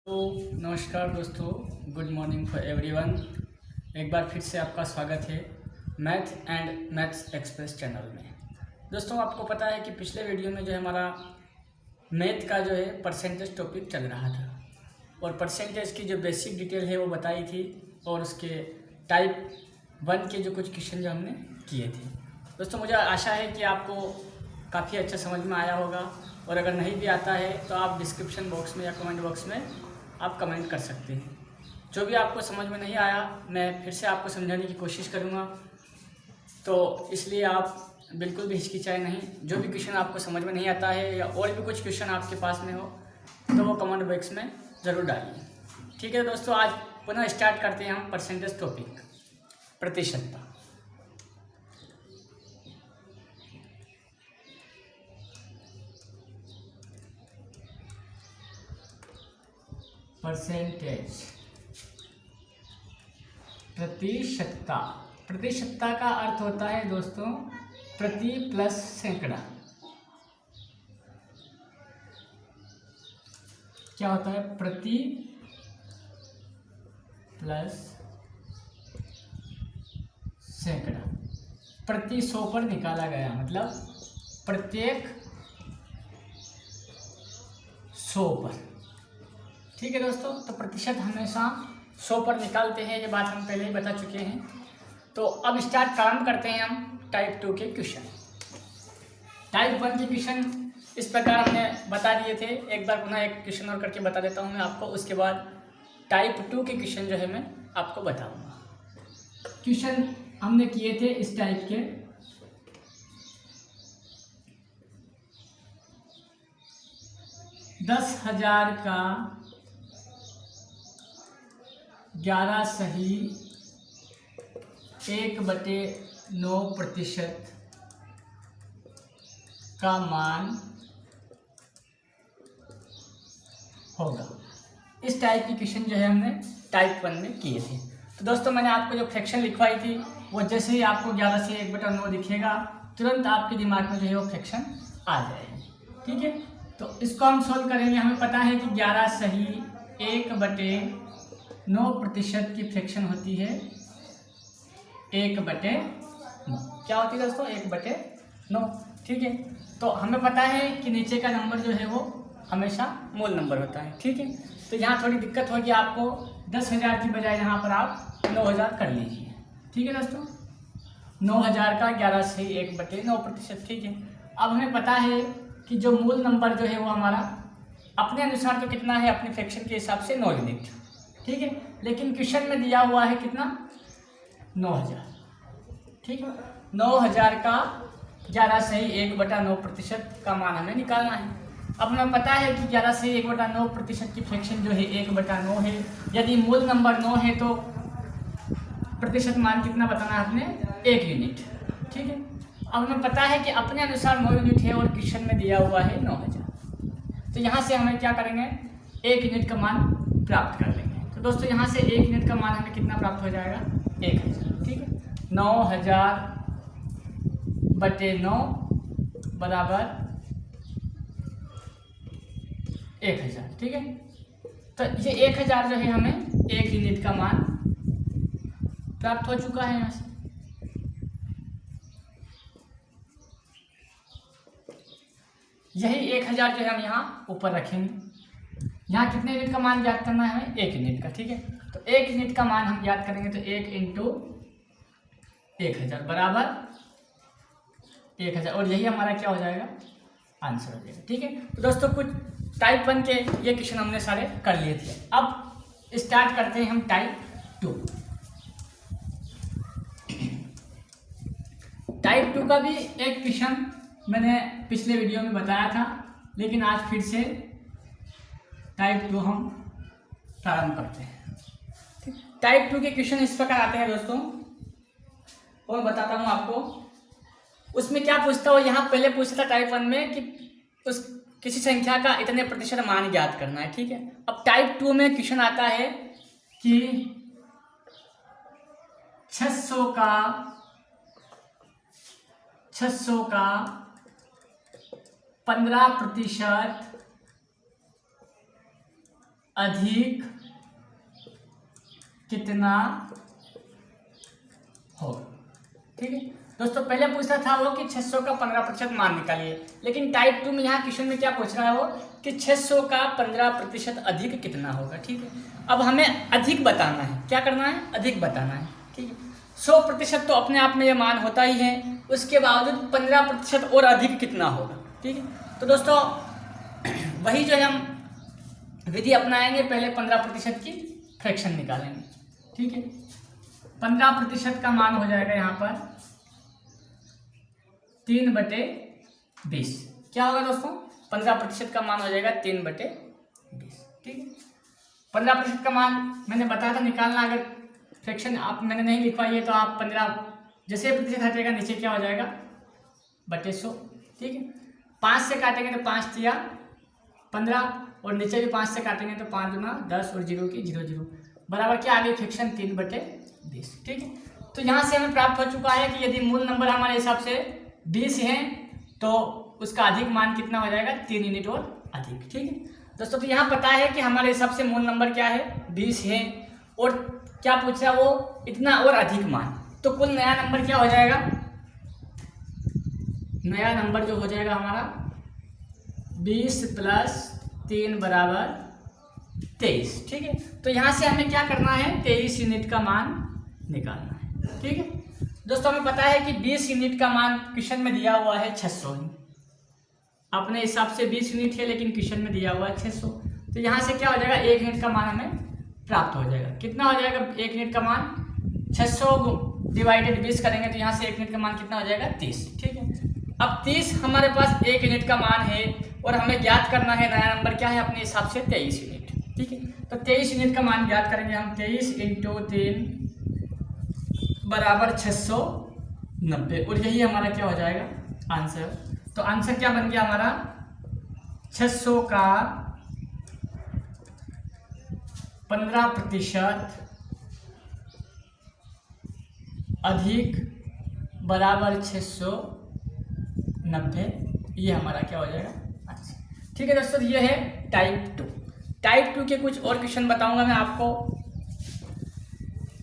तो नमस्कार दोस्तों, गुड मॉर्निंग फॉर एवरीवन। एक बार फिर से आपका स्वागत है math and maths express channel में। दोस्तों, आपको पता है कि पिछले वीडियो में जो है हमारा मैथ का जो है परसेंटेज टॉपिक चल रहा था और परसेंटेज की जो बेसिक डिटेल है वो बताई थी और उसके टाइप 1 के जो कुछ क्वेश्चन जो हमने किए थे। दोस्तों, मुझे आशा है कि आपको काफ़ी अच्छा समझ में आया होगा और अगर नहीं भी आता है तो आप डिस्क्रिप्शन बॉक्स में या कमेंट बॉक्स में आप कमेंट कर सकते हैं। जो भी आपको समझ में नहीं आया मैं फिर से आपको समझाने की कोशिश करूँगा, तो इसलिए आप बिल्कुल भी हिचकिचाए नहीं। जो भी क्वेश्चन आपको समझ में नहीं आता है या और भी कुछ क्वेश्चन आपके पास में हो तो वो कमेंट बॉक्स में ज़रूर डालिए। ठीक है दोस्तों, आज पुनः स्टार्ट करते हैं हम परसेंटेज टॉपिक, प्रतिशतता। परसेंटेज, प्रतिशतता। प्रतिशतता का अर्थ होता है दोस्तों प्रति प्लस सैकड़ा। क्या होता है? प्रति प्लस सैकड़ा। प्रति 100 पर निकाला गया, मतलब प्रत्येक 100 पर। ठीक है दोस्तों, तो प्रतिशत हमेशा 100 पर निकालते हैं, ये बात हम पहले ही बता चुके हैं। तो अब प्रारंभ करते हैं हम टाइप 2 के क्वेश्चन। टाइप 1 के क्वेश्चन इस प्रकार हमने बता दिए थे। एक बार पुनः एक क्वेश्चन और करके बता देता हूँ मैं आपको, उसके बाद टाइप 2 के क्वेश्चन जो है मैं आपको बताऊँगा। क्वेश्चन हमने किए थे इस टाइप के। 10,000 का 11 सही 1/9% का मान होगा। इस टाइप की क्वेश्चन जो है हमने टाइप 1 में किए थे। तो दोस्तों, मैंने आपको जो फ्रैक्शन लिखवाई थी वो जैसे ही आपको 11 से 1/9 दिखेगा तुरंत आपके दिमाग में जो है वो फ्रैक्शन आ जाएगी। ठीक है, तो इसको हम सोल्व करेंगे। हमें पता है कि 11 सही 1/9% की फ्रैक्शन होती है 1/9। क्या होती है दोस्तों? 1/9। ठीक है, तो हमें पता है कि नीचे का नंबर जो है वो हमेशा मूल नंबर होता है। ठीक है, तो यहाँ थोड़ी दिक्कत होगी आपको। 10,000 की बजाय यहाँ पर आप 9,000 कर लीजिए। ठीक है दोस्तों, 9,000 का 11 से 1/9%। ठीक है, अब हमें पता है कि जो मूल नंबर जो है वो हमारा अपने अनुसार तो कितना है, अपने फ्रैक्शन के हिसाब से 9 यूनिट। ठीक है, लेकिन क्वेश्चन में दिया हुआ है कितना? 9,000। ठीक है, 9,000 का 11 सही 1/9% का मान हमें निकालना है। अब हमें पता है कि 11 से 1/9% की फ्रैक्शन जो है 1/9 है। यदि मूल नंबर 9 है तो प्रतिशत मान कितना बताना है आपने? 1 यूनिट। ठीक है, अब हमें पता है कि अपने अनुसार 9 यूनिट है और क्वेश्चन में दिया हुआ है 9,000। तो यहाँ से हमें क्या करेंगे? 1 यूनिट का मान प्राप्त कर लेंगे। तो दोस्तों, यहाँ से 1 यूनिट का मान हमें कितना प्राप्त हो जाएगा? 1,000। ठीक है, 9,000/9 बराबर 1,000। ठीक है, तो ये 1,000 जो है हमें 1 यूनिट का मान प्राप्त हो चुका है। यहाँ से यही 1,000 जो है हम यहाँ ऊपर रखेंगे। यहाँ कितने यूनिट का मान ज्ञात करना है हमें? 1 यूनिट का। ठीक है, तो 1 यूनिट का मान हम ज्ञात करेंगे तो 1 × 1,000 बराबर 1,000 और यही हमारा क्या हो जाएगा? आंसर हो जाएगा। ठीक है, तो दोस्तों कुछ टाइप 1 के ये क्वेश्चन हमने सारे कर लिए थे। अब स्टार्ट करते हैं हम टाइप 2। टाइप 2 का भी एक क्वेश्चन मैंने पिछले वीडियो में बताया था, लेकिन आज फिर से टाइप 2 हम प्रारंभ करते हैं। टाइप 2 के क्वेश्चन इस प्रकार आते हैं दोस्तों, और बताता हूँ आपको। उसमें क्या पूछता हो, यहाँ पहले पूछता था टाइप 1 में कि उस किसी संख्या का इतने प्रतिशत मान ज्ञात करना है। ठीक है, अब टाइप 2 में क्वेश्चन आता है कि 600 का 15% अधिक कितना होगा। ठीक है दोस्तों, पहले पूछा था वो कि 600 का 15% मान निकालिए, लेकिन टाइप 2 में यहाँ क्वेश्चन में क्या पूछ रहा है वो कि 600 का 15% अधिक कितना होगा। ठीक है, अब हमें अधिक बताना है, क्या करना है, अधिक बताना है। ठीक है, 100% तो अपने आप में ये मान होता ही है, उसके बावजूद 15% और अधिक कितना होगा। ठीक है, तो दोस्तों वही जो है हम विधि अपनाएंगे, पहले 15% की फ्रैक्शन निकालेंगे। ठीक है, 15% का मान हो जाएगा यहाँ पर 3/20। क्या होगा दोस्तों, 15% का मान हो जाएगा 3/20। ठीक है, 15% का मान मैंने बताया था निकालना, अगर फ्रैक्शन आप मैंने नहीं लिखवाई है तो आप 15 जैसे प्रतिशत हटेगा नीचे क्या हो जाएगा /100। ठीक है, 5 से काटेंगे तो 5 तिया 15 और नीचे भी 5 से काटेंगे तो 5 दूना 10 और 0 की 0 0 बराबर क्या आ गई फ्रैक्शन 3/20। ठीक है, तो यहाँ से हमें प्राप्त हो चुका है कि यदि मूल नंबर हमारे हिसाब से 20 है तो उसका अधिक मान कितना हो जाएगा 3 यूनिट और अधिक। ठीक है दोस्तों, तो यहाँ पता है कि हमारे हिसाब से मूल नंबर क्या है 20 है, और क्या पूछ रहा है वो इतना और अधिक मान, तो कुल नया नंबर क्या हो जाएगा, नया नंबर जो हो जाएगा हमारा 20 + 3 = 23। ठीक है, तो यहाँ से हमें क्या करना है 23 यूनिट का मान निकालना है। ठीक है दोस्तों, हमें पता है कि 20 यूनिट का मान क्वेश्चन में दिया हुआ है 600, अपने हिसाब से 20 यूनिट है लेकिन क्वेश्चन में दिया हुआ है 600, तो यहाँ से क्या हो जाएगा 1 यूनिट का मान हमें प्राप्त हो जाएगा। कितना हो जाएगा 1 यूनिट का मान, 600 / 20 करेंगे तो यहाँ से 1 यूनिट का मान कितना हो जाएगा 30। ठीक है, अब 30 हमारे पास 1 यूनिट का मान है और हमें ज्ञात करना है नया नंबर क्या है अपने हिसाब से 23 यूनिट। ठीक है, तो 23 यूनिट का मान ज्ञात करेंगे हम, 23 × 3 = 690, और यही हमारा क्या हो जाएगा आंसर। तो आंसर क्या बन गया हमारा 600 का 15% अधिक बराबर 690, ये हमारा क्या हो जाएगा आंसर। ठीक है दोस्तों, ये है टाइप 2। टाइप 2 के कुछ और क्वेश्चन बताऊंगा मैं आपको,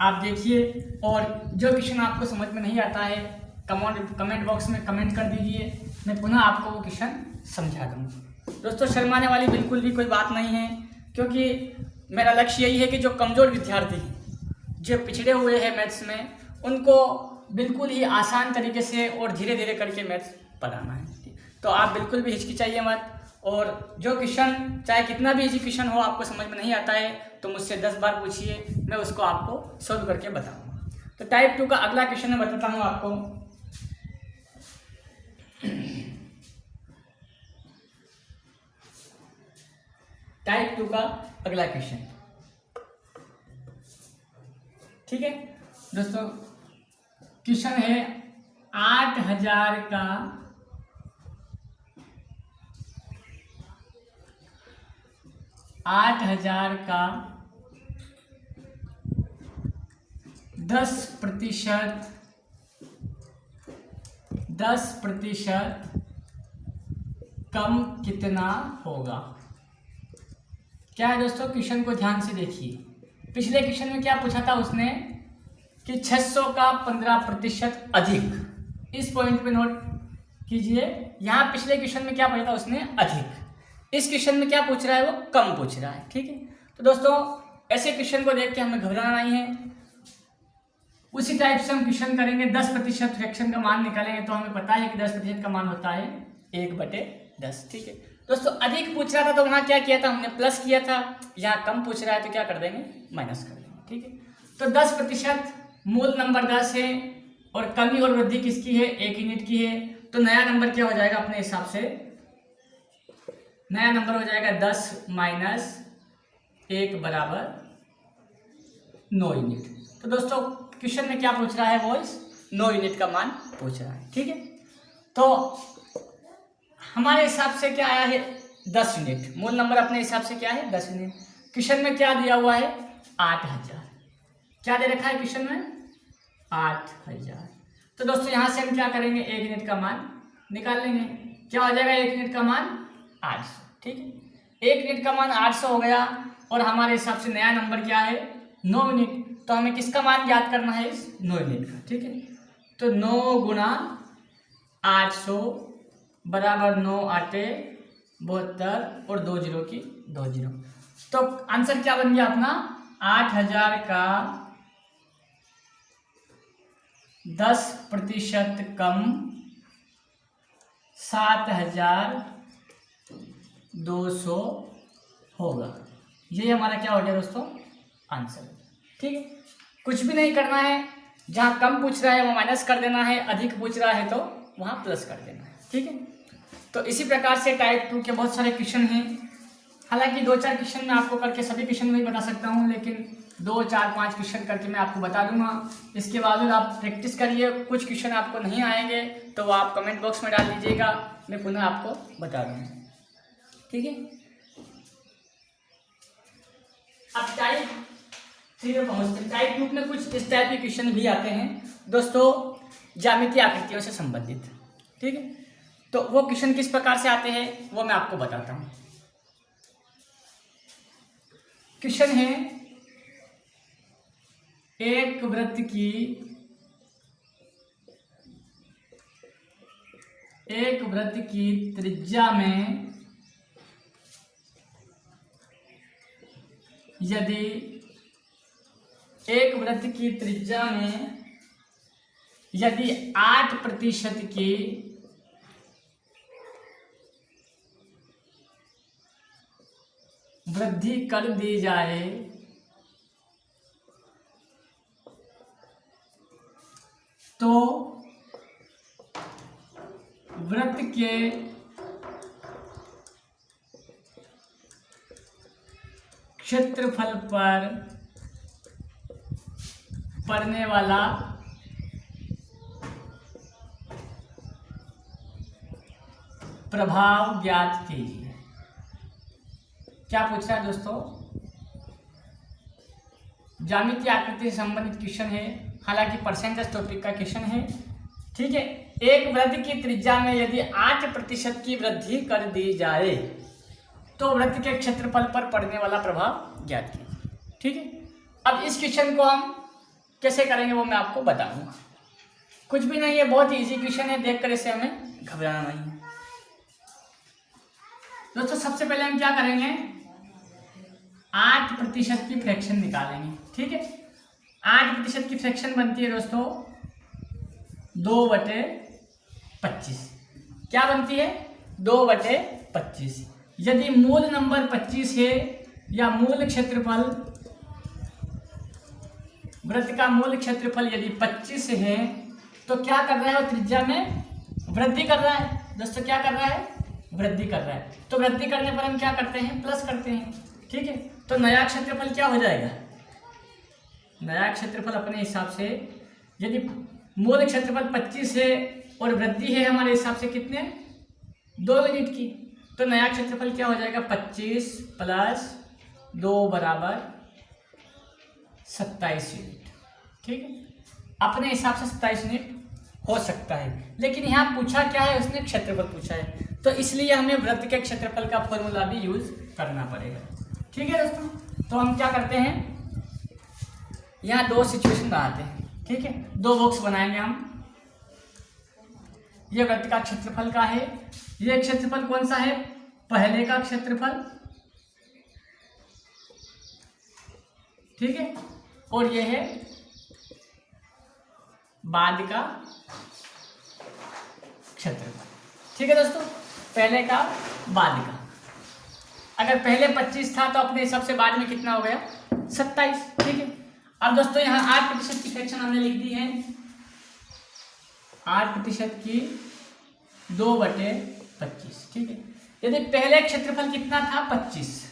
आप देखिए, और जो क्वेश्चन आपको समझ में नहीं आता है कमेंट बॉक्स में कमेंट कर दीजिए, मैं पुनः आपको वो क्वेश्चन समझा दूँगा। दोस्तों शर्माने वाली बिल्कुल भी कोई बात नहीं है, क्योंकि मेरा लक्ष्य यही है कि जो कमज़ोर विद्यार्थी हैं, जो पिछड़े हुए हैं मैथ्स में, उनको बिल्कुल ही आसान तरीके से और धीरे धीरे करके मैथ्स पढ़ाना है। तो आप बिल्कुल भी हिचकिचाइए मत, और जो क्वेश्चन चाहे कितना भी इजी क्वेश्चन हो आपको समझ में नहीं आता है तो मुझसे 10 बार पूछिए, मैं उसको आपको सॉल्व करके बताऊंगा। तो टाइप 2 का अगला क्वेश्चन मैं बताता हूँ आपको। टाइप 2 का अगला क्वेश्चन, ठीक है दोस्तों, क्वेश्चन है 8000 का 10% कम कितना होगा। क्या है दोस्तों, क्वेश्चन को ध्यान से देखिए। पिछले क्वेश्चन में क्या पूछा था उसने कि 600 का 15% अधिक, इस पॉइंट पे नोट कीजिए। यहाँ पिछले क्वेश्चन में क्या पूछा था उसने अधिक, इस क्वेश्चन में क्या पूछ रहा है वो कम पूछ रहा है। ठीक है, तो दोस्तों ऐसे क्वेश्चन को देख के हमें घबराना नहीं है, उसी टाइप से हम क्वेश्चन करेंगे। 10% फ्रैक्शन का मान निकालेंगे तो हमें पता है कि 10% का मान होता है 1/10। ठीक है दोस्तों, अधिक पूछ रहा था तो वहाँ क्या किया था हमने प्लस किया था, यहाँ कम पूछ रहा है तो क्या कर देंगे माइनस कर देंगे। ठीक है, तो 10% मूल नंबर 10 है और कमी और वृद्धि किसकी है 1 यूनिट की है, तो नया नंबर क्या हो जाएगा अपने हिसाब से, नया नंबर हो जाएगा 10 - 1 = 9 यूनिट। तो दोस्तों क्वेश्चन में क्या पूछ रहा है वो 9 यूनिट का मान पूछ रहा है। ठीक है, तो हमारे हिसाब से क्या आया है 10 यूनिट, मूल नंबर अपने हिसाब से क्या है 10 यूनिट। क्वेश्चन में क्या दिया हुआ है 8000, क्या दे रखा है क्वेश्चन में 8000। तो दोस्तों यहाँ से हम क्या करेंगे 1 यूनिट का मान निकाल लेंगे, क्या हो जाएगा 1 यूनिट का मान 800। ठीक है, 1 यूनिट का मान 800 हो गया और हमारे हिसाब से नया नंबर क्या है 9 यूनिट। तो हमें किसका मान याद करना है इस 9 यूनिट का, ठीक है। तो 9 गुणा 800 बराबर 9 8 72 और 2 जीरो की 2 जीरो। तो आंसर क्या बन गया अपना 8000 का 10% कम 7200 होगा। ये हमारा क्या हो गया दोस्तों आंसर, ठीक है। कुछ भी नहीं करना है, जहाँ कम पूछ रहा है वो माइनस कर देना है, अधिक पूछ रहा है तो वहाँ प्लस कर देना है, ठीक है। तो इसी प्रकार से टाइप 2 के बहुत सारे क्वेश्चन हैं। हालांकि 2-4 क्वेश्चन मैं आपको करके सभी क्वेश्चन नहीं बता सकता हूँ, लेकिन 2-4-5 क्वेश्चन करके मैं आपको बता दूंगा। इसके बावजूद आप प्रैक्टिस करिए, कुछ क्वेश्चन आपको नहीं आएंगे तो वो आप कमेंट बॉक्स में डाल दीजिएगा, मैं पुनः आपको बता दूंगा, ठीक है। अब टाइप 3 में पहुँचते हैं। टाइप 2 में कुछ इस टाइप के क्वेश्चन भी आते हैं दोस्तों, ज्यामितीय आकृतियों से संबंधित, ठीक है। तो वो क्वेश्चन किस प्रकार से आते हैं वो मैं आपको बताता हूँ। क्वेश्चन है एक वृत्त की त्रिज्या में यदि एक वृत्त की त्रिज्या में यदि 8% की वृद्धि कर दी जाए तो वृत्त के क्षेत्रफल पर पड़ने वाला प्रभाव ज्ञात कीजिए। क्या पूछ रहा है दोस्तों, ज्यामितीय आकृति से संबंधित क्वेश्चन है, हालांकि परसेंटेज टॉपिक का क्वेश्चन है, ठीक है। एक वृत्त की त्रिज्या में यदि 8% की वृद्धि कर दी जाए तो वृत्त के क्षेत्रफल पर पड़ने वाला प्रभाव ज्ञात कीजिए, ठीक है। अब इस क्वेश्चन को हम कैसे करेंगे वो मैं आपको बताऊंगा। कुछ भी नहीं है, बहुत ही इजी क्वेश्चन है, देखकर इसे हमें घबराना नहीं है दोस्तों। सबसे पहले हम क्या करेंगे, 8% की फ्रैक्शन निकालेंगे, ठीक है। 8% की फ्रैक्शन बनती है दोस्तों 2/25। क्या बनती है 2/25। यदि मूल नंबर 25 है या मूल क्षेत्रफल, वृत्त का मूल क्षेत्रफल यदि 25 है तो क्या कर रहा है वो त्रिज्या में वृद्धि कर रहा है दोस्तों। क्या कर रहा है वृद्धि कर रहा है। तो वृद्धि करने पर हम क्या करते हैं प्लस करते हैं, ठीक है। तो नया क्षेत्रफल क्या हो जाएगा, नया क्षेत्रफल अपने हिसाब से यदि मूल क्षेत्रफल 25 है और वृद्धि है हमारे हिसाब से कितने 2 यूनिट की, तो नया क्षेत्रफल क्या हो जाएगा 25 + 2 बराबर 27 यूनिट, ठीक है। अपने हिसाब से 27 यूनिट हो सकता है, लेकिन यहाँ पूछा क्या है, उसने क्षेत्रफल पूछा है, तो इसलिए हमें वृत्त के क्षेत्रफल का फॉर्मूला भी यूज करना पड़ेगा, ठीक है दोस्तों। तो हम क्या करते हैं, यहाँ 2 सिचुएशन बनाते हैं, ठीक है। 2 बॉक्स बनाएंगे हम। ये वृत्त का क्षेत्रफल का है, ये क्षेत्रफल कौन सा है, पहले का क्षेत्रफल, ठीक है, और ये है बाद का क्षेत्रफल, ठीक है दोस्तों। पहले का बाद का, अगर पहले 25 था तो अपने हिसाब से बाद में कितना हो गया 27, ठीक है। अब दोस्तों यहाँ 8% की फ्रैक्शन हमने लिख दी है, 8% की 2/25, ठीक है। यदि पहले क्षेत्रफल कितना था 25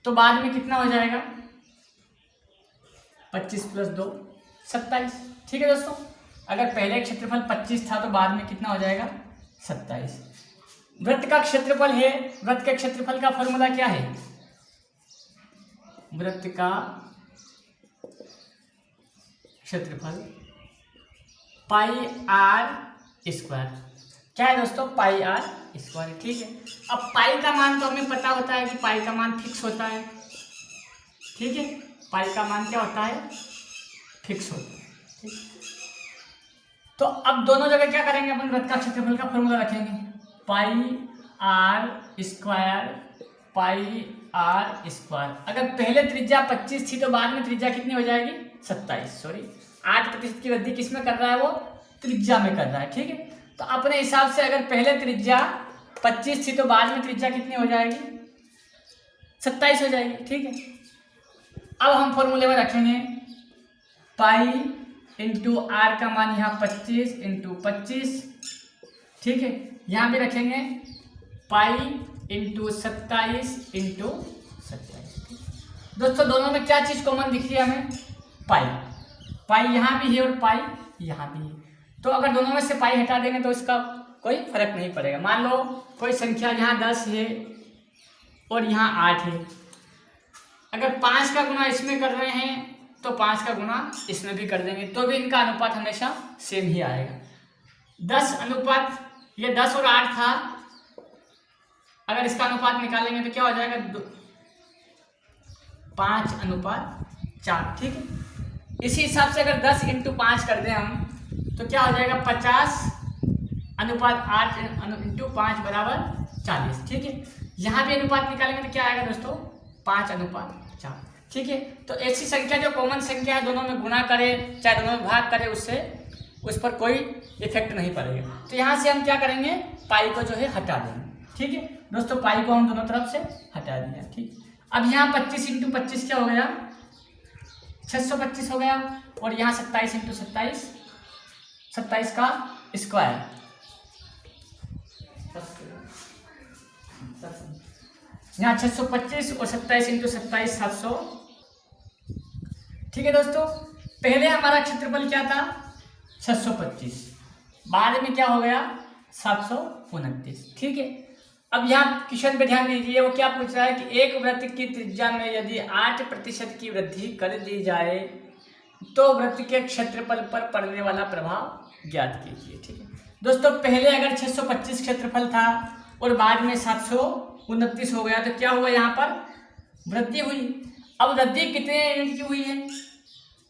तो बाद में कितना हो जाएगा 25 + 2 27, ठीक है दोस्तों। अगर पहले क्षेत्रफल 25 था तो बाद में कितना हो जाएगा 27। वृत्त का क्षेत्रफल है, वृत्त के क्षेत्रफल का फॉर्मूला क्या है, वृत्त का क्षेत्रफल πr², क्या है दोस्तों πr², स्क्वायर, ठीक है। अब पाई का मान तो हमें पता होता है कि पाई का मान फिक्स होता है, ठीक है। पाई का मान क्या होता है, फिक्स होता है, ठीक। तो अब दोनों जगह क्या करेंगे, अपन वृत्त का क्षेत्रफल का फॉर्मूला रखेंगे, pi r square pi r square. अगर पहले त्रिज्या 25 थी तो बाद में त्रिज्या कितनी हो जाएगी, 27, सॉरी 8% की वृद्धि किसमें कर रहा है, वो त्रिज्या में कर रहा है, ठीक है। तो अपने हिसाब से अगर पहले त्रिज्या 25 थी तो बाद में त्रिज्या कितनी हो जाएगी, 27 हो जाएगी, ठीक है। अब हम फॉर्मूले में रखेंगे पाई इंटू आर का मान यहाँ 25 इंटू 25, ठीक है। यहाँ भी रखेंगे पाई इंटू 27 इंटू 27। दोस्तों दोनों में क्या चीज़ कॉमन दिख रही है हमें, पाई। पाई यहाँ भी है और पाई यहाँ भी है, तो अगर दोनों में से पाई हटा देंगे तो इसका कोई फर्क नहीं पड़ेगा। मान लो कोई संख्या यहाँ 10 है और यहाँ 8 है, अगर 5 का गुणा इसमें कर रहे हैं तो 5 का गुणा इसमें भी कर देंगे, तो भी इनका अनुपात हमेशा सेम ही आएगा। 10 अनुपात, ये 10 और 8 था, अगर इसका अनुपात निकालेंगे तो क्या हो जाएगा, 5 अनुपात 4, ठीक है। इसी हिसाब से अगर 10 इंटू 5 कर दें हम तो क्या हो जाएगा, 50 अनुपात 8 इंटू 5 बराबर 40, ठीक है। यहाँ भी अनुपात निकालेंगे तो क्या आएगा दोस्तों, 5 अनुपात 4, ठीक है। तो ऐसी संख्या जो कॉमन संख्या है, दोनों में गुणा करे चाहे दोनों में भाग करे, उससे उस पर कोई इफेक्ट नहीं पड़ेगा। तो यहाँ से हम क्या करेंगे, पाई को जो है हटा देंगे, ठीक है दोस्तों। पाई को हम दोनों तरफ से हटा दिया, ठीक। अब यहाँ 25 इंटू 25 क्या हो गया, 625 हो गया, और यहाँ 27 इंटू 27, 27 का स्क्वायर, यहाँ 625 और 27 इंटू 27 700, ठीक है दोस्तों। पहले हमारा क्षेत्रफल क्या था, 625, बाद में क्या हो गया 729, ठीक है। अब यहाँ क्वेश्चन पे ध्यान दीजिए, वो क्या पूछ रहा है कि एक वृत्त की त्रिज्या में यदि 8% की वृद्धि कर दी जाए तो वृत्त के क्षेत्रफल पर पड़ने वाला प्रभाव ज्ञात कीजिए, ठीक है दोस्तों। पहले अगर 625 क्षेत्रफल था और बाद में 729 हो गया तो क्या हुआ, यहाँ पर वृद्धि हुई। अब वृद्धि कितने यूनिट की हुई है,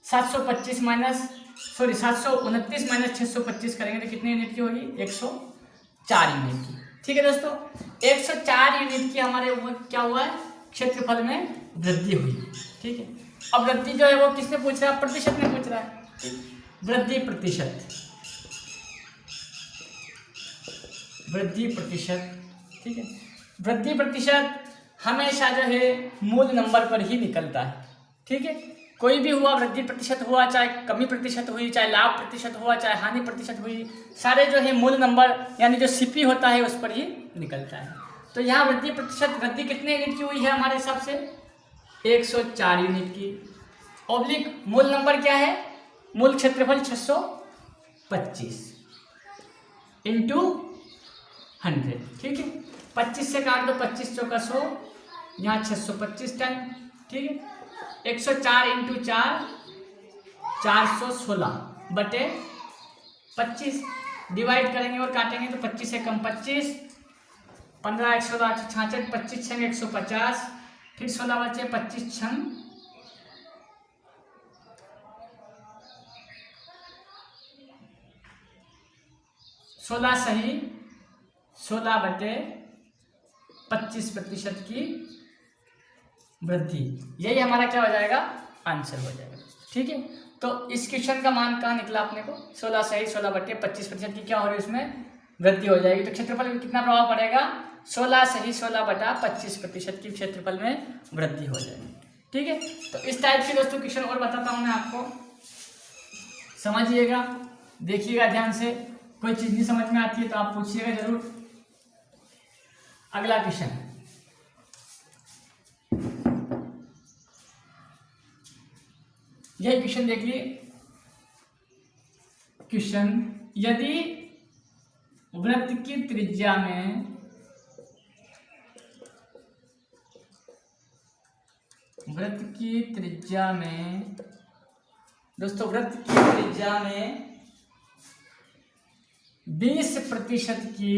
729 माइनस 625 करेंगे तो कितने यूनिट की होगी, 104 यूनिट की, ठीक है दोस्तों। 104 यूनिट की हमारे ऊपर क्या हुआ है, क्षेत्रफल में वृद्धि हुई, ठीक है। अब वृद्धि जो है वो किसने पूछ रहा है, प्रतिशत में पूछ रहा है, वृद्धि प्रतिशत, वृद्धि प्रतिशत, ठीक है। वृद्धि प्रतिशत हमेशा जो है मूल नंबर पर ही निकलता है, ठीक है। कोई भी हुआ वृद्धि प्रतिशत हुआ, चाहे कमी प्रतिशत हुई, चाहे लाभ प्रतिशत हुआ, चाहे हानि प्रतिशत हुई, सारे जो है मूल नंबर यानी जो सीपी होता है उस पर ही निकलता है। तो यहाँ वृद्धि प्रतिशत, वृद्धि कितने यूनिट की हुई है हमारे हिसाब से, 104 यूनिट की। ऑब्लिक मूल नंबर क्या है, मूल क्षेत्रफल 625 इंटू 100, ठीक है। 25 से काट दो, 25 चौका 100, यहाँ 625 टाइम, ठीक है। 104 इंटू 4 416 बटे 25, डिवाइड करेंगे और काटेंगे तो 25 से कम 25, 15 116 66, 25 छंग 150, फिर 16 बचे, 25 छंग 16 सही 16 बटे 25% की वृद्धि, यही हमारा क्या हो जाएगा, आंसर हो जाएगा, ठीक है। तो इस क्वेश्चन का मान कहाँ निकला अपने को, 16 सही 16 बटे 25% की क्या हो रही है, उसमें वृद्धि हो जाएगी। तो क्षेत्रफल में कितना प्रभाव पड़ेगा, 16 सही 16 बटा 25% की क्षेत्रफल में वृद्धि हो जाएगी, ठीक है। तो इस टाइप के दोस्तों क्वेश्चन और बताता हूँ मैं आपको, समझिएगा, देखिएगा ध्यान से। कोई चीज़ नहीं समझ में आती है तो आप पूछिएगा जरूर। अगला क्वेश्चन, यही क्वेश्चन देख लिए। क्वेश्चन, यदि वृत्त की त्रिज्या में दोस्तों वृत्त की त्रिज्या में 20% की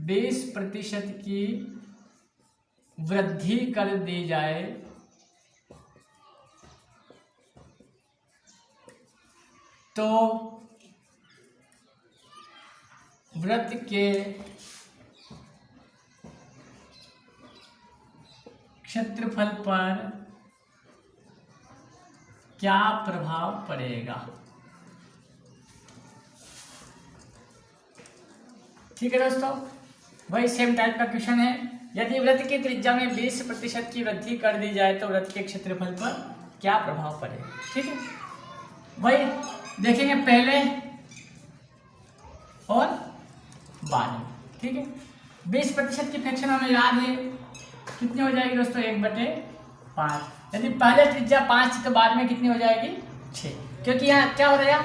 20% की वृद्धि कर दी जाए तो वृत्त के क्षेत्रफल पर क्या प्रभाव पड़ेगा। ठीक है दोस्तों, वही सेम टाइप का क्वेश्चन है। यदि वृत्त की त्रिज्या में 20% की वृद्धि कर दी जाए तो वृत्त के क्षेत्रफल पर क्या प्रभाव पड़ेगा। ठीक है, वही देखेंगे पहले और बाद में। ठीक है, 20% की फ्रैक्शन हमें याद है कितनी हो जाएगी दोस्तों, 1/5। यदि पहले त्रिज्या 5 थी तो बाद में कितनी हो जाएगी, 6, क्योंकि यहाँ क्या हो रहा है,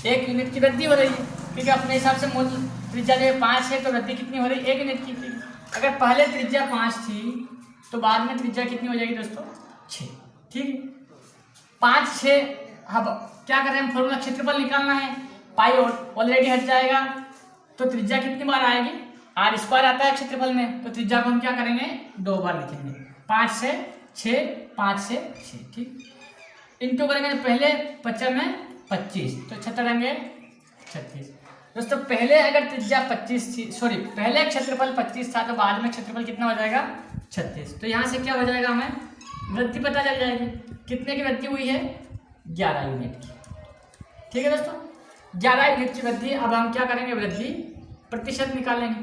1 यूनिट की वृद्धि हो रही है। क्योंकि अपने हिसाब से मूल त्रिज्या जो 5 है तो वृद्धि कितनी हो रही है, 1 यूनिट की थी। अगर पहले त्रिज्या 5 थी तो बाद में त्रिज्या कितनी हो जाएगी दोस्तों, 6। ठीक है, 5, 6। अब क्या करें हम, फॉर्मूला क्षेत्रफल निकालना है। पाई ऑलरेडी हट जाएगा तो त्रिज्या कितनी बार आएगी, r² आता है क्षेत्रफल में, तो त्रिज्या को हम क्या करेंगे, 2 बार लिखेंगे। 5 से 6, 5 से 6। ठीक, इंटू करेंगे पहले 55 में 25 तो 36 दोस्तों। पहले अगर त्रिज्या 25 थी, सॉरी पहले क्षेत्रफल 25 था तो बाद में क्षेत्रफल कितना हो जाएगा, 36। तो यहाँ से क्या हो जाएगा, हमें वृद्धि पता चल जाएगी। कितने की वृद्धि हुई है, 11 यूनिट की। ठीक है दोस्तों, 11 यूनिट की वृद्धि। अब हम क्या करेंगे, वृद्धि प्रतिशत निकालेंगे।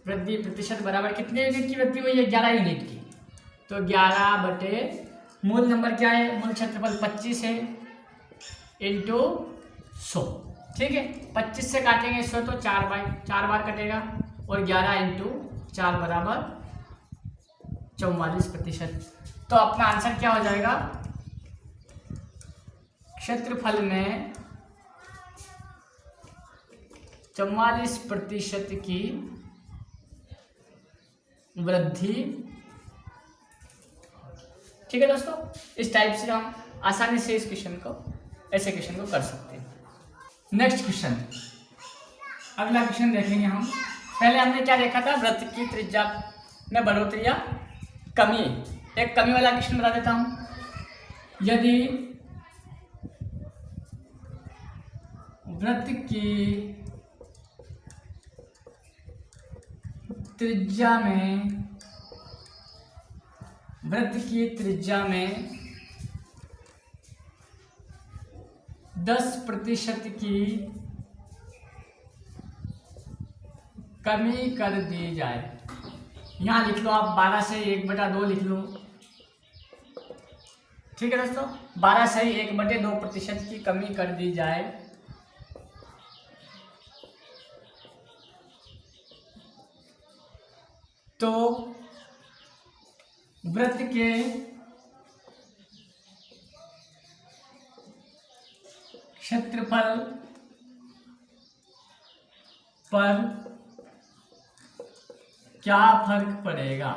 वृद्धि प्रतिशत बराबर कितने यूनिट की वृद्धि हुई है, 11 यूनिट की। तो 11 बटे मूल नंबर क्या है, मूल क्षेत्रफल 25 है, इंटू 100। ठीक है, 25 से काटेंगे 100 तो 4 बार कटेगा, और 11 इंटू 4 बराबर 44%। तो अपना आंसर क्या हो जाएगा, क्षेत्रफल में 44% की वृद्धि। ठीक है दोस्तों, इस टाइप से हम आसानी से इस क्वेश्चन को, ऐसे क्वेश्चन को कर सकते हैं। नेक्स्ट क्वेश्चन, अगला क्वेश्चन देखेंगे हम। पहले हमने क्या देखा था, वृत्त की त्रिज्या में बढ़ोतरी या कमी। एक कमी वाला क्वेश्चन बता देता हूं। यदि वृत्त की त्रिज्या में 10% की कमी कर दी जाए। यहाँ लिख लो आप 12 से 1/2 लिख लो। ठीक है दोस्तों, 12 से 1/2% की कमी कर दी जाए तो वृत्त के क्षेत्रफल पर क्या फर्क पड़ेगा।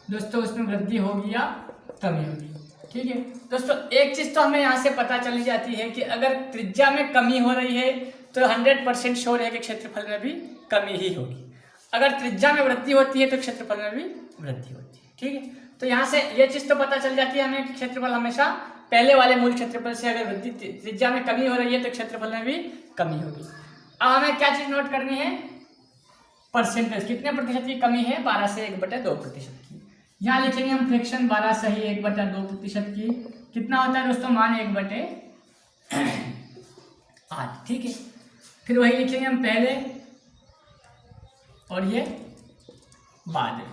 दोस्तों उसमें वृद्धि होगी या कमी होगी। ठीक है दोस्तों, एक चीज तो हमें यहाँ से पता चली जाती है कि अगर त्रिज्या में कमी हो रही है तो 100% श्योर है कि क्षेत्रफल में भी कमी ही होगी। अगर त्रिज्या में वृद्धि होती है तो क्षेत्रफल में भी वृद्धि होती है। ठीक है, तो यहाँ से ये चीज तो पता चल जाती है हमें कि क्षेत्रफल हमेशा पहले वाले मूल क्षेत्रफल से अगर वृद्धि, त्रिज्या में कमी हो रही है तो क्षेत्रफल में भी कमी होगी। अब हमें क्या चीज नोट करनी है, परसेंटेज, कितने प्रतिशत की कमी है, 12 से 1/2% की। यहाँ लिखेंगे हम फ्रैक्शन 12 से 1/2% की। कितना होता है दोस्तों, मान 1/8। ठीक है, फिर वही लिखेंगे हम पहले और ये बाद में।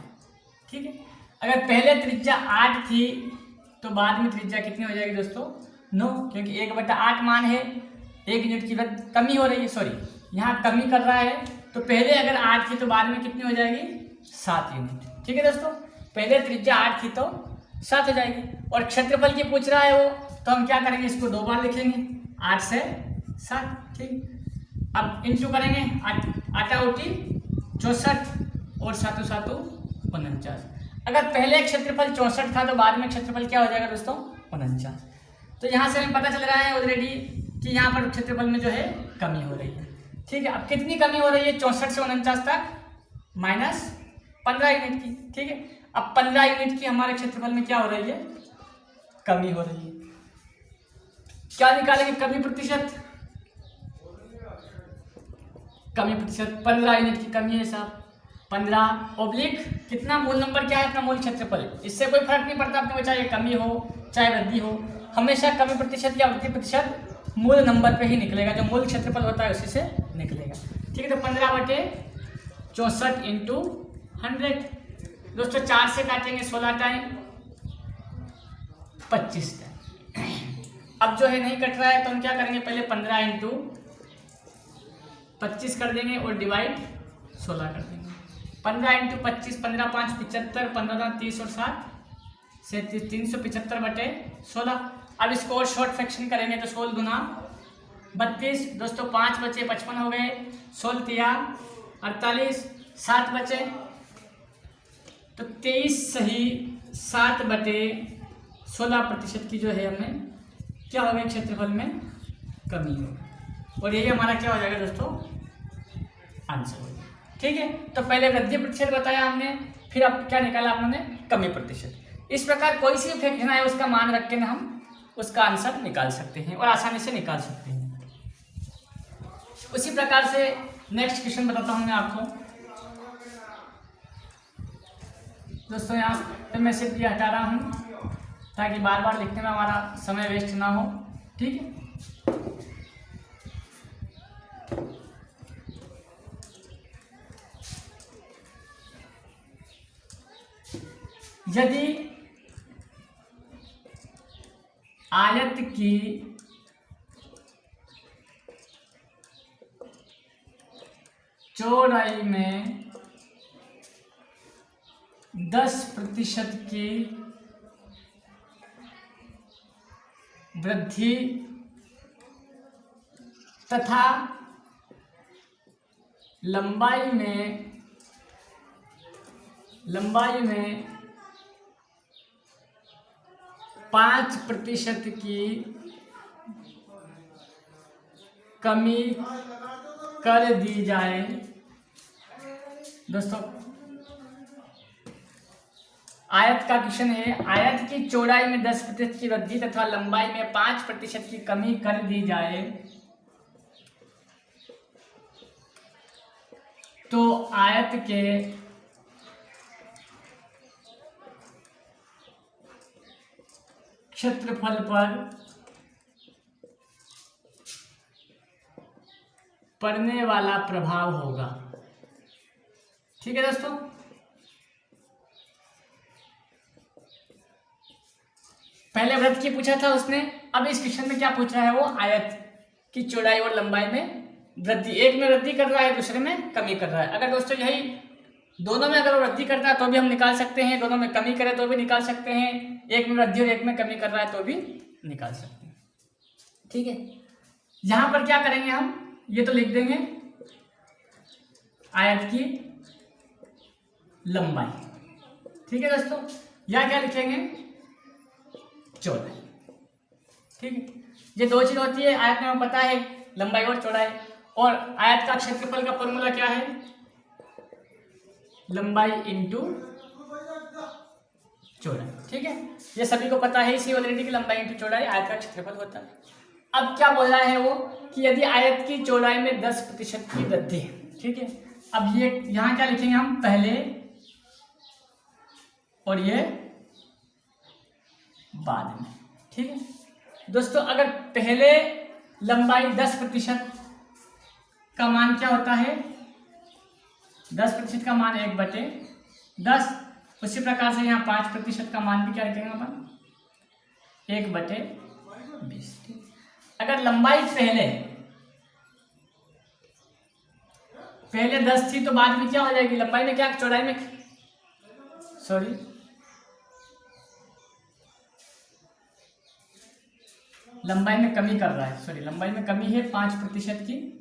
ठीक है, अगर पहले त्रिज्या 8 थी तो बाद में त्रिज्या कितनी हो जाएगी दोस्तों, 9, क्योंकि 1/8 मान है, 1 यूनिट की कमी हो रही है, सॉरी यहाँ कमी कर रहा है। तो पहले अगर 8 थी तो बाद में कितनी हो जाएगी, 7 यूनिट। ठीक है दोस्तों, पहले त्रिज्या 8 थी तो 7 हो जाएगी। और क्षेत्रफल की पूछ रहा है वो, तो हम क्या करेंगे, इसको 2 बार लिखेंगे, 8 से 7। ठीक, अब इंटू करेंगे, 8 उठी 64 और 7 7 49। अगर पहले क्षेत्रफल 64 था तो बाद में क्षेत्रफल क्या हो जाएगा दोस्तों, 49। तो यहाँ से हमें पता चल रहा है ऑलरेडी कि यहाँ पर क्षेत्रफल में जो है कमी हो रही है। ठीक है। अब कितनी कमी हो रही है 64 से 49 तक, माइनस 15 यूनिट की। ठीक है, अब 15 यूनिट की हमारे क्षेत्रफल में क्या हो रही है, कमी हो रही है। क्या निकालेंगे, कमी प्रतिशत, कमी प्रतिशत 15 यूनिट की कमी है साहब। 15 ओब्लिक कितना, मूल नंबर क्या है अपना, मूल क्षेत्रफल। इससे कोई फर्क नहीं पड़ता अपने, चाहे कमी हो चाहे वृद्धि हो, हमेशा कमी प्रतिशत या वृद्धि प्रतिशत मूल नंबर पे ही निकलेगा, जो मूल क्षेत्रफल होता है उसी से निकलेगा। ठीक है, तो 15/64 इंटू 100। दोस्तों 4 से काटेंगे 16 टाइम, 25 टाइम। अब जो है नहीं कट रहा है तो हम क्या करेंगे, पहले 15 इंटू 25 कर देंगे और डिवाइड 16 कर देंगे। 15 इंटू 25, 15 5 75, 15 30 और 7 37, 375/16। अब इसको और शॉर्ट फ्रैक्शन करेंगे तो 16 गुना 32। दोस्तों 5 बचे 55 हो गए, 16 तिया 48, 7 बचे तो 23 सही 7/16% की जो है हमें क्या हो गया, क्षेत्रफल में कमी होगी। और यही हमारा क्या हो जाएगा दोस्तों, आंसर हो जाएगा। ठीक है, तो पहले वृद्धि प्रतिशत बताया हमने, फिर अब क्या निकाला आपने, कमी प्रतिशत। इस प्रकार कोई सी फ्रैक्शन है उसका मान रख के ना हम उसका आंसर निकाल सकते हैं और आसानी से निकाल सकते हैं। उसी प्रकार से नेक्स्ट क्वेश्चन बताता हूं मैं आपको। दोस्तों यहाँ पे मैं सिर्फ ये हटा रहा हूँ ताकि बार बार लिखने में हमारा समय वेस्ट ना हो। ठीक है, यदि आयत की चौड़ाई में 10% की वृद्धि तथा लंबाई में 5% की कमी कर दी जाए। दोस्तों आयत का क्वेश्चन है, आयत की चौड़ाई में 10% की वृद्धि तथा लंबाई में 5% की कमी कर दी जाए तो आयत के क्षेत्रफल पर पड़ने वाला प्रभाव होगा। ठीक है दोस्तों, पहले वृत्त की पूछा था उसने, अब इस क्वेश्चन में क्या पूछ रहा है वो, आयत की चौड़ाई और लंबाई में वृद्धि, एक में वृद्धि कर रहा है दूसरे में कमी कर रहा है। अगर दोस्तों यही दोनों में अगर वृद्धि करता है तो भी हम निकाल सकते हैं, दोनों में कमी करे तो भी निकाल सकते हैं, एक में वृद्धि और एक में कमी कर रहा है तो भी निकाल सकते हैं। ठीक है, यहां पर क्या करेंगे हम, ये तो लिख देंगे आयत की लंबाई। ठीक है दोस्तों, या क्या लिखेंगे, चौड़ाई। ठीक है, ये दो चीज होती है आयत में, हमें पता है लंबाई और चौड़ाई। और आयत का क्षेत्रफल का फॉर्मूला क्या है, लंबाई इंटू चौड़ाई। ठीक है, ये सभी को पता है इसी ऑलरेडी की लंबाई इंटू चौड़ाई आयत का क्षेत्रफल होता है। अब क्या बोल रहा है वो कि यदि आयत की चौड़ाई में 10% की वृद्धि है। ठीक है, अब ये यहां क्या लिखेंगे हम, पहले और ये बाद में। ठीक है दोस्तों, अगर पहले लंबाई 10% का मान क्या होता है, 10% का मान 1/10। उसी प्रकार से यहाँ 5% का मान भी क्या रखेंगे अपन, 1/20। अगर लंबाई पहले 10 थी तो बाद में क्या हो जाएगी, लंबाई में क्या, चौड़ाई में, सॉरी लंबाई में कमी कर रहा है, लंबाई में कमी है 5% की,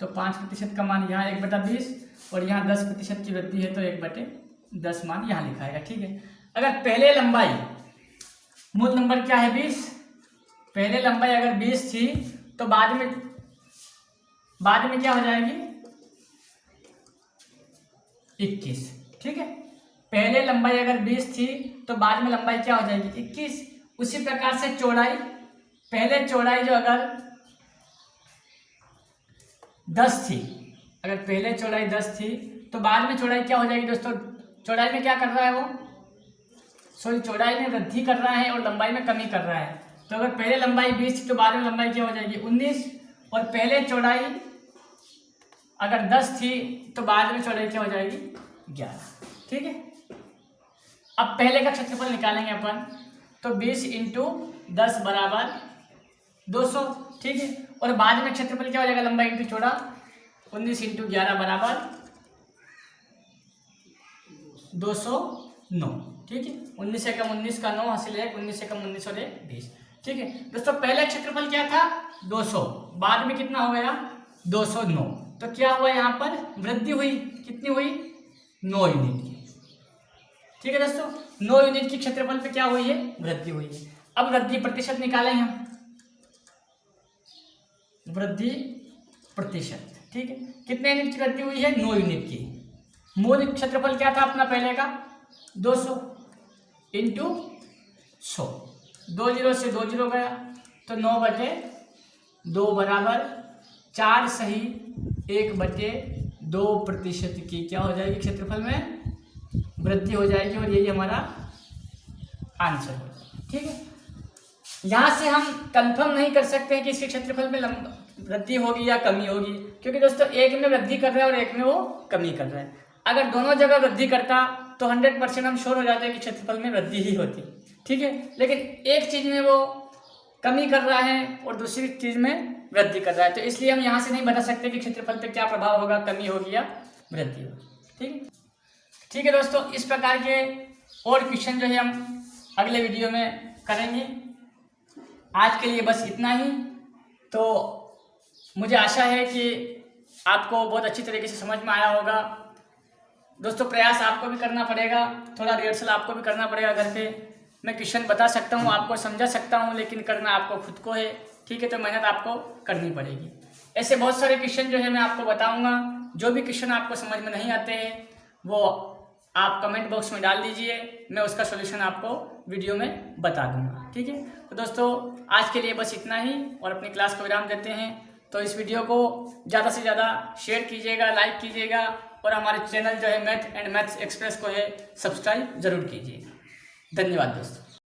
तो 5% का मान यहाँ 1/20 और यहाँ 10% की वृद्धि है तो 1/10 मान यहाँ लिखाएगा। ठीक है, अगर पहले लंबाई, मूल नंबर क्या है 20, पहले लंबाई अगर 20 थी तो बाद में क्या हो जाएगी 21। ठीक है, पहले लंबाई अगर 20 थी तो बाद में लंबाई क्या हो जाएगी 21। उसी प्रकार से चौड़ाई, पहले चौड़ाई जो अगर 10 थी, अगर पहले चौड़ाई 10 थी तो बाद में चौड़ाई क्या हो जाएगी दोस्तों, चौड़ाई में क्या कर रहा है वो, सॉरी चौड़ाई में वृद्धि कर रहा है और लंबाई में कमी कर रहा है। तो अगर पहले लंबाई 20 थी तो बाद में लंबाई क्या हो जाएगी 19, और पहले चौड़ाई अगर 10 थी तो बाद में चौड़ाई क्या हो जाएगी 11। ठीक है, अब पहले का क्षेत्रफल निकालेंगे अपन, तो 20 इंटू 10 बराबर 200। ठीक है, और बाद में क्षेत्रफल क्या हो जाएगा लंबाई इंटू चौड़ा, 19 इंटू 11 बराबर 209। ठीक है, 19 से कम 19 का 9 हासिल है, 19 से कम 19 और 1 20। ठीक है दोस्तों, पहले क्षेत्रफल क्या था 200, बाद में कितना हो गया 209। तो क्या हुआ यहाँ पर वृद्धि हुई, कितनी हुई 9 यूनिट की। ठीक है दोस्तों, 9 यूनिट की क्षेत्रफल पे क्या हुई है वृद्धि हुई है। अब वृद्धि प्रतिशत निकालेंगे हम, वृद्धि प्रतिशत। ठीक है, कितने यूनिट की वृद्धि हुई है 9 यूनिट की। मूल क्षेत्रफल क्या था अपना पहले का 200 इंटू 100, 2 जीरो से 2 जीरो गया तो 9/2 बराबर 4 सही 1/2% की क्या हो जाएगी क्षेत्रफल में वृद्धि हो जाएगी, और यही हमारा आंसर होगा। ठीक है, यहाँ से हम कंफर्म नहीं कर सकते हैं कि इसके क्षेत्रफल में वृद्धि होगी या कमी होगी, क्योंकि दोस्तों एक में वृद्धि कर रहा है और एक में वो कमी कर रहा है। अगर दोनों जगह वृद्धि करता तो 100% हम श्योर हो जाते हैं कि क्षेत्रफल में वृद्धि ही होती। ठीक है, लेकिन एक चीज में वो कमी कर रहा है और दूसरी चीज में वृद्धि कर रहा है, तो इसलिए हम यहाँ से नहीं बता सकते कि क्षेत्रफल पे क्या प्रभाव होगा, कमी होगी या वृद्धि होगी। ठीक है, ठीक है दोस्तों, इस प्रकार के और क्वेश्चन जो है हम अगले वीडियो में करेंगे। आज के लिए बस इतना ही। तो मुझे आशा है कि आपको बहुत अच्छी तरीके से समझ में आया होगा। दोस्तों प्रयास आपको भी करना पड़ेगा, थोड़ा रिहर्सल आपको भी करना पड़ेगा घर पे। मैं क्वेश्चन बता सकता हूँ, आपको समझा सकता हूँ, लेकिन करना आपको खुद को है। ठीक है, तो मेहनत आपको करनी पड़ेगी। ऐसे बहुत सारे क्वेश्चन जो है मैं आपको बताऊँगा। जो भी क्वेश्चन आपको समझ में नहीं आते हैं वो आप कमेंट बॉक्स में डाल दीजिए, मैं उसका सोल्यूशन आपको वीडियो में बता दूंगा। ठीक है, तो दोस्तों आज के लिए बस इतना ही, और अपनी क्लास को विराम देते हैं। तो इस वीडियो को ज़्यादा से ज़्यादा शेयर कीजिएगा, लाइक कीजिएगा, और हमारे चैनल जो है मैथ एंड मैथ्स एक्सप्रेस को है सब्सक्राइब जरूर कीजिएगा। धन्यवाद दोस्तों।